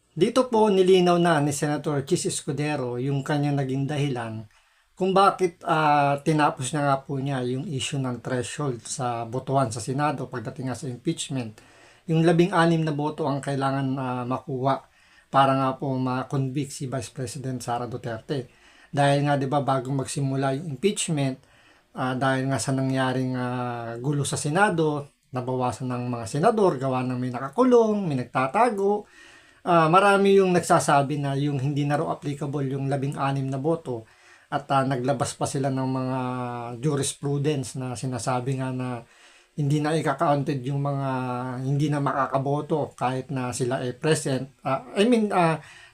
Dito po nilinaw na ni Senator Chis Escudero yung kanyang naging dahilan kung bakit tinapos na nga po niya yung issue ng threshold sa botohan sa Senado pagdating nga sa impeachment. Yung 16 na boto ang kailangan makuha para nga po ma-convict si Vice President Sara Duterte. Dahil nga 'di ba bago magsimula yung impeachment, dahil nga sa nangyaring gulo sa Senado, nabawasan ng mga senador gawa ng may nakakulong, may nagtatago. Marami yung nagsasabi na yung hindi na raw applicable yung 16 na boto at naglabas pa sila ng mga jurisprudence na sinasabi nga na hindi na ika-counted yung mga hindi na makakaboto kahit na sila ay present.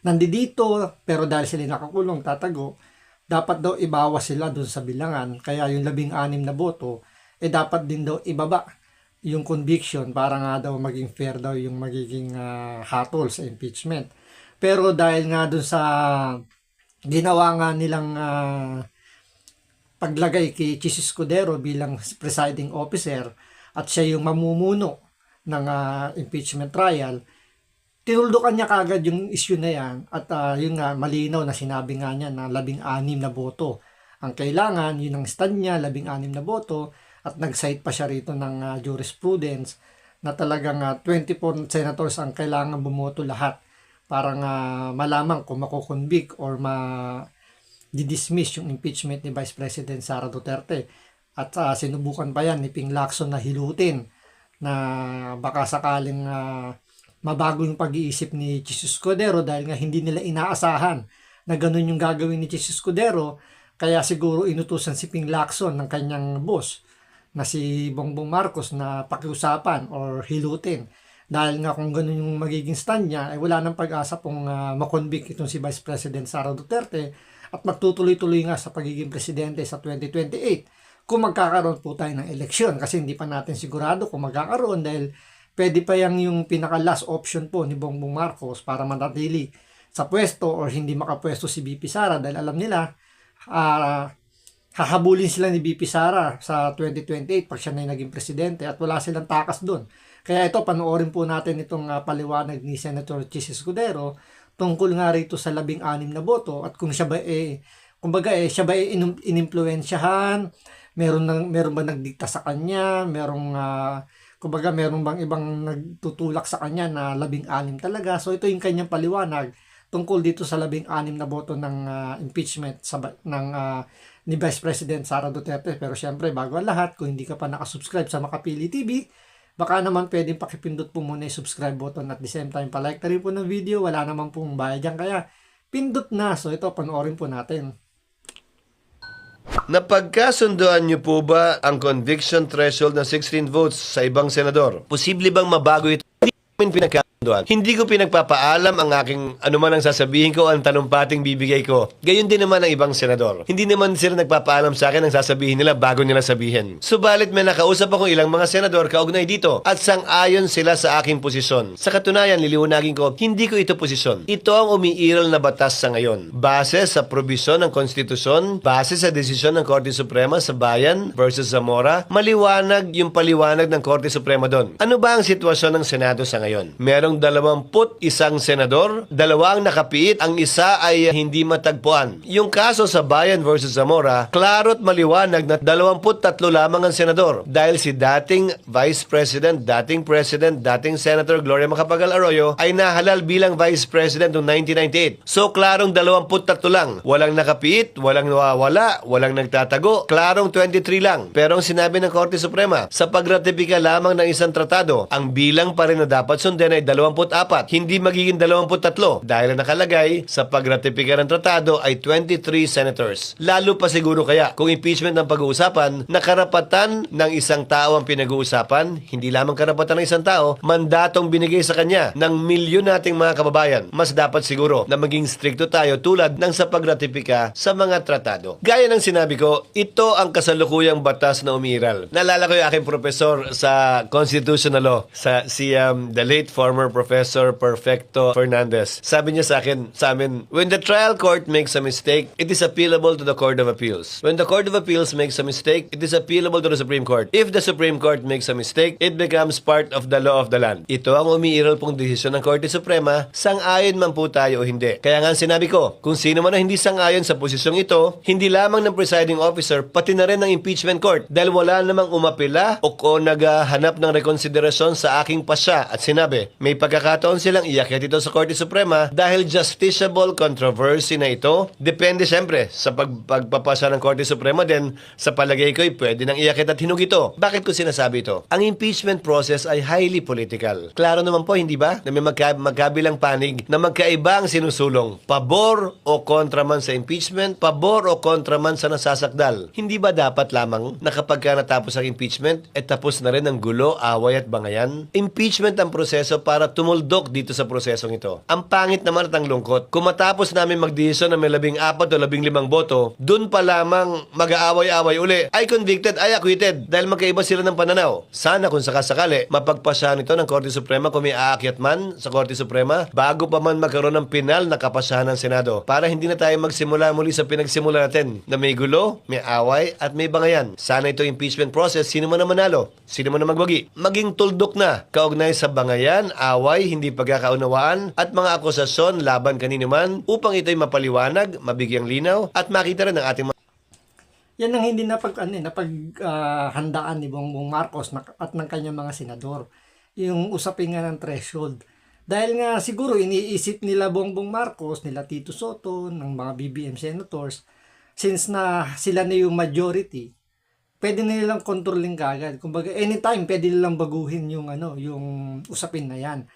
Nandito pero dahil sila nakakulong, tatago, dapat daw ibawas sila dun sa bilangan. Kaya yung 16 na boto, dapat din daw ibaba yung conviction para nga daw maging fair daw yung magiging hatol sa impeachment. Pero dahil nga dun sa ginawa nga nilang paglagay kay Chis Escudero bilang presiding officer at siya yung mamumuno ng impeachment trial, tinuldukan niya kagad yung issue na yan at yun nga malinaw na sinabi nga niya na 16 na boto ang kailangan, yun ang stand niya, 16 na boto at nag-cite pa siya rito ng jurisprudence na talagang 24 senators ang kailangan bumoto lahat para nga malaman kung makukonvict or ma-dismiss yung impeachment ni Vice President Sara Duterte. At sinubukan pa yan ni Ping Lacson na hilutin na baka sakaling mabago yung pag-iisip ni Chis Escudero dahil nga hindi nila inaasahan na ganun yung gagawin ni Chis Escudero, kaya siguro inutusan si Ping Lacson ng kanyang boss na si Bongbong Marcos na pakiusapan or hilutin. Dahil nga kung ganun yung magiging stand niya, ay wala nang pag-asa pong makonvict itong si Vice President Sara Duterte at magtutuloy-tuloy nga sa pagiging presidente sa 2028 kung magkakaroon po tayo ng eleksyon, kasi hindi pa natin sigurado kung magkakaroon dahil pwede pa yung pinaka last option po ni Bongbong Marcos para manatili sa pwesto or hindi makapwesto si BP Sara dahil alam nila hahabulin sila ni BP Sara sa 2028 pag siya na naging presidente at wala silang takas doon. Kaya ito, panoorin po natin itong paliwanag ni Senator Chis Escudero tungkol nga rito sa 16 na boto at kung siya ba kumbaga siya ba inimpluwensyahan, meron ba nagdikta sa kanya, kumbaga meron bang ibang nagtutulak sa kanya na 16 talaga. So ito yung kanyang paliwanag tungkol dito sa 16 na boto ng impeachment ni Vice President Sara Duterte. Pero syempre, bago ang lahat, kung hindi ka pa nakasubscribe sa Makapili TV, baka naman pwedeng pakipindot po muna yung subscribe button at the same time palike na rin po ng video. Wala naman pong bayad dyan, kaya pindot na. So ito, panoorin po natin. Napagkasunduan niyo po ba ang conviction threshold na 16 votes sa ibang senador? Posible bang mabago ito? Hindi namin pinagkasunduan. Hindi ko pinagpapaalam ang aking anuman ang sasabihin ko, ang talumpating bibigay ko. Gayon din naman ang ibang senador. Hindi naman sila nagpapaalam sa akin ang sasabihin nila bago nila sabihin. Subalit may nakausap akong ilang mga senador kaugnay dito at sang-ayon sila sa aking posisyon. Sa katunayan, liliwanagin ko, hindi ko ito posisyon. Ito ang umiiral na batas sa ngayon. Base sa probisyon ng konstitusyon, base sa desisyon ng Korte Suprema sa Bayan versus Zamora, maliwanag yung paliwanag ng Korte Suprema doon. Ano ba ang sitwasyon ng Senado sa ngayon? Merong 21 senador, 2 ang nakapiit, ang isa ay hindi matagpuan. Yung kaso sa Bayan versus Zamora, klaro't maliwanag na 23 lamang ang senador dahil si dating Vice President, dating President, dating Senator Gloria Macapagal Arroyo ay nahalal bilang Vice President noong 1998. So klarong 23 lang. Walang nakapiit, walang nawawala, walang nagtatago. Klarong 23 lang. Pero ang sinabi ng Korte Suprema, sa pagratipika lamang ng isang tratado, ang bilang pa rin na dapat sundin ay 24, hindi magiging 23 dahil ang nakalagay sa pagratipika ng tratado ay 23 senators. Lalo pa siguro kaya kung impeachment ang pag-uusapan, na karapatan ng isang tao ang pinag-uusapan, hindi lamang karapatan ng isang tao, mandatong binigay sa kanya ng milyon nating mga kababayan. Mas dapat siguro na maging stricto tayo tulad ng sa pagratipika sa mga tratado. Gaya ng sinabi ko, ito ang kasalukuyang batas na umiral. Naalala ko yung aking professor sa constitutional law, the late former Professor Perfecto Fernandez. Sabi niya sa amin, when the trial court makes a mistake, it is appealable to the Court of Appeals. When the Court of Appeals makes a mistake, it is appealable to the Supreme Court. If the Supreme Court makes a mistake, it becomes part of the law of the land. Ito ang umiiral pong desisyon ng Korte Suprema, sang-ayon man po tayo o hindi. Kaya nga sinabi ko, kung sino man ang hindi sang-ayon sa posisyong ito, hindi lamang ng presiding officer, pati na rin ng impeachment court. Dahil wala namang umapila o naghahanap ng rekonsiderasyon sa aking pasya at sinabi, may pagkakataon silang iakyat ito sa Korte Suprema dahil justiciable controversy na ito. Depende siyempre sa pagpapasa ng Korte Suprema din, sa palagay ko pwede nang iakyat at hinug ito. Bakit ko sinasabi ito? Ang impeachment process ay highly political. Klaro naman po, hindi ba? Na may magkabilang panig na magkaiba ang sinusulong. Pabor o kontra man sa impeachment, pabor o kontra man sa nasasakdal. Hindi ba dapat lamang na kapag natapos ang impeachment, tapos na rin ang gulo, away at bangayan? Impeachment ang proseso para tumuldok dito sa prosesong ito. Ang pangit naman at ang lungkot. Kung matapos namin magdesisyon na may 14 o 15 boto, dun pa lamang mag-aaway-away uli. Ay convicted, ay acquitted. Dahil magkaiba sila ng pananaw. Sana kung sakasakali, mapagpasahan ito ng Korte Suprema kung may aakyat man sa Korte Suprema bago pa man magkaroon ng pinal na kapasahan ng Senado. Para hindi na tayo magsimula muli sa pinagsimula natin na may gulo, may away at may bangayan. Sana ito impeachment process, sino man na manalo, sino man na magwagi, maging tuldok na kaugnay sa bangayan, away, hindi pagkakaunawaan at mga akusasyon laban kanino man upang ito'y mapaliwanag, mabigyang linaw at makita rin ng ating Yan ang hindi handaan ni Bongbong Marcos at ng kanyang mga senador. Yung usapin nga ng threshold. Dahil nga siguro iniisip nila Bongbong Marcos, nila Tito Soto, ng mga BBM senators, since na sila na yung majority, pwede na nilang controlling kagad. Kumbaga, anytime pwede nilang baguhin yung usapin na yan.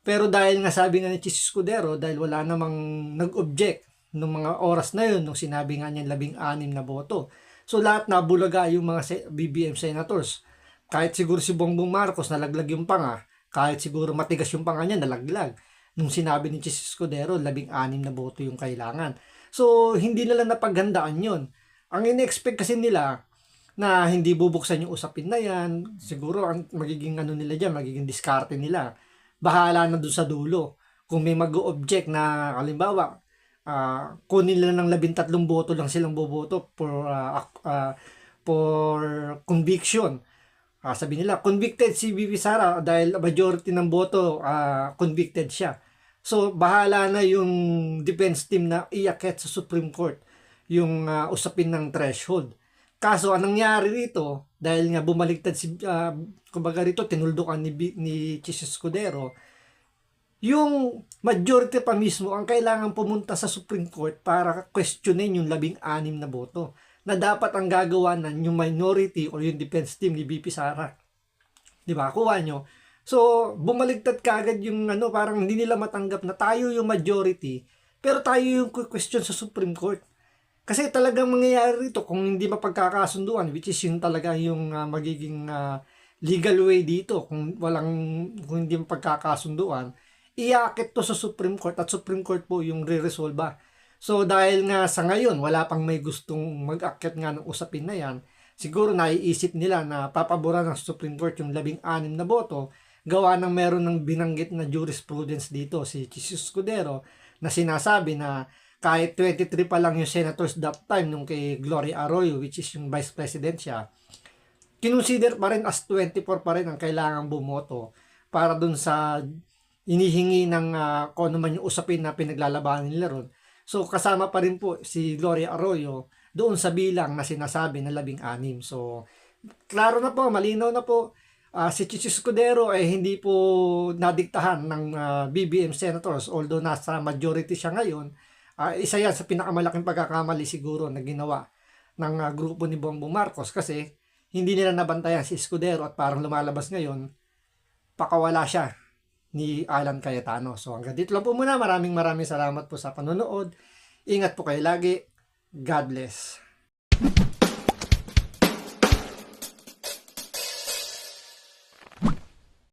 Pero dahil nga sabi nga ni Chis Escudero, dahil wala namang nag-object nung mga oras na yun, nung sinabi nga niya 16 na boto. So lahat nabulaga yung mga BBM senators. Kahit siguro si Bongbong Marcos nalaglag yung panga, kahit siguro matigas yung panga niya, nalaglag. Nung sinabi ni Chis Escudero, 16 na boto yung kailangan. So hindi nila napaghandaan yun. Ang in-expect kasi nila na hindi bubuksan yung usapin na yan, siguro ang magiging nila dyan, magiging diskarte nila. Bahala na doon sa dulo. Kung may mag-object na, halimbawa, kunin nila ng 13 boto lang silang boboto for conviction. Sabi nila, convicted si BP Sara dahil majority ng boto, convicted siya. So, bahala na yung defense team na iakyat sa Supreme Court yung usapin ng threshold. Kaso, anong nangyari rito, dahil nga bumaligtad kumbaga rito, tinuldukan ni Chis Escudero, yung majority pa mismo ang kailangan pumunta sa Supreme Court para questionin yung 16 na boto na dapat ang gagawa yung minority o yung defense team ni BP Sara. Di ba? Kuha nyo. So, bumaligtad kagad yung parang hindi nila matanggap na tayo yung majority pero tayo yung question sa Supreme Court. Kasi talagang mangyayari rito kung hindi mapagkakasunduan, which is yun talaga yung magiging legal way dito. Kung hindi mapagkakasunduan, iakit to sa Supreme Court at Supreme Court po yung re-resolve. So dahil nga sa ngayon wala pang may gustong mag-akyat nga ng usapin na yan, siguro naiisip nila na papaboran ng Supreme Court yung 16 na boto, gawa ng meron ng binanggit na jurisprudence dito si Chis Escudero na sinasabi na kahit 23 pa lang yung senators that time nung kay Gloria Arroyo, which is yung vice president siya, kinonsider pa rin as 24 pa rin ang kailangang bumoto para dun sa inihingi ng kung ano man yung usapin na pinaglalabanan nila ron. So kasama pa rin po si Gloria Arroyo doon sa bilang na sinasabi na 16. So klaro na po, malinaw na po, si Chis Escudero ay hindi po nadiktahan ng BBM senators, although nasa majority siya ngayon. Isa yan sa pinakamalaking pagkakamali siguro na ginawa ng grupo ni Bongbong Marcos kasi hindi nila nabantayan si Escudero at parang lumalabas ngayon pakawala siya ni Alan Cayetano. So hanggang dito lang po muna. Maraming salamat po sa panonood. Ingat po kayo lagi. God bless.